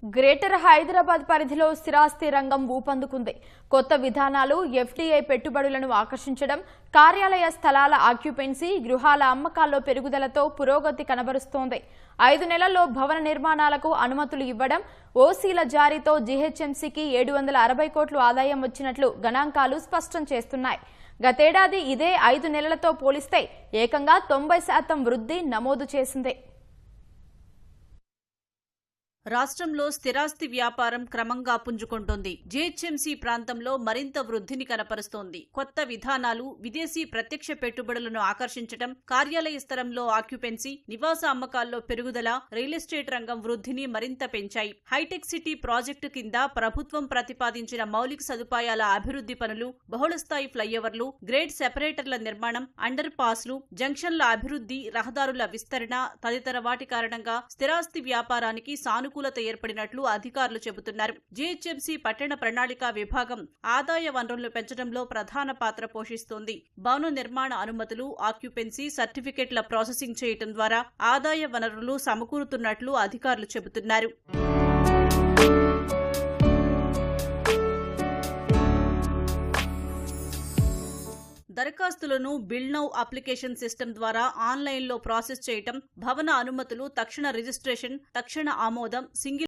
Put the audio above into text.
Greater Hyderabad పరిధిలో స్థిరాస్తి రంగం ఊపందుకుంది. కొత్త విధానాలు, ఎఫ్డీఐ పెట్టుబడులను ఆకర్షించడం, కార్యాలయ స్థలాల ఆక్యుపెన్సీ, గృహాల అమ్మకాల్లో పెరుగుదలతో పురోగతి కనబరుస్తోంది. 5 నెలల్లో భవన నిర్మాణాలకు అనుమతులు ఇవ్వడం, ఓసీల జారీతో జీహెచ్ఎంసీకి 760 కోట్లు ఆదాయం వచ్చినట్లు గణాంకాలు స్పష్టం చేస్తున్నాయి. గతేడాది ఇదే 5 నెలలతో పోలిస్తే ఏకంగా 90% వృద్ధి నమోదు చేసింది. రాష్ట్రంలో స్థిరాస్తి వ్యాపారం క్రమంగా పుంజుకుంటోంది. జీహెచ్ఎంసీ ప్రాంతంలో మరింత వృద్ధిని కనపరుస్తోంది. కొత్త విధానాలు, విదేశీ ప్రత్యక్ష పెట్టుబడులను ఆకర్షించడం, కార్యాలయ స్థలంలో ఆక్యుపెన్సీ, నివాస అమ్మకాల్లో పెరుగుదల, రియల్ ఎస్టేట్ రంగం వృద్ధిని మరింత పెంచాయి. హైటెక్ సిటీ ప్రాజెక్టు కింద ప్రభుత్వం ప్రతిపాదించిన మౌలిక సదుపాయాల అభివృద్ధి పనులు, బహుళస్థాయి ఫ్లైఓవర్లు, గ్రేడ్ సెపరేటర్ల నిర్మాణం, అండర్ పాస్లు, జంక్షన్ల అభివృద్ధి, రహదారుల విస్తరణ తదితర వాటి కారణంగా స్థిరాస్తి వ్యాపారానికి సానుకూలత ఏర్పడినట్లు అధికారులు చెబుతున్నారు. జీహెచ్ఎంసీ పట్టణ ప్రణాళిక విభాగం ఆదాయ వనరులను పెంచడంలో ప్రధాన పాత్ర పోషిస్తోంది. భవన నిర్మాణ అనుమతులు, ఆక్యుపెన్సీ సర్టిఫికెట్ల ప్రాసెసింగ్ చేయడం ద్వారా ఆదాయ వనరులు సమకూరుతున్నట్లు అధికారులు చెబుతున్నారు. దరఖాస్తులను బిల్ నౌ అప్లికేషన్ సిస్టమ్ ద్వారా ఆన్లైన్లో ప్రాసెస్ చేయటం, భవన అనుమతులు, తక్షణ రిజిస్ట్రేషన్, తక్షణ ఆమోదం, సింగిల్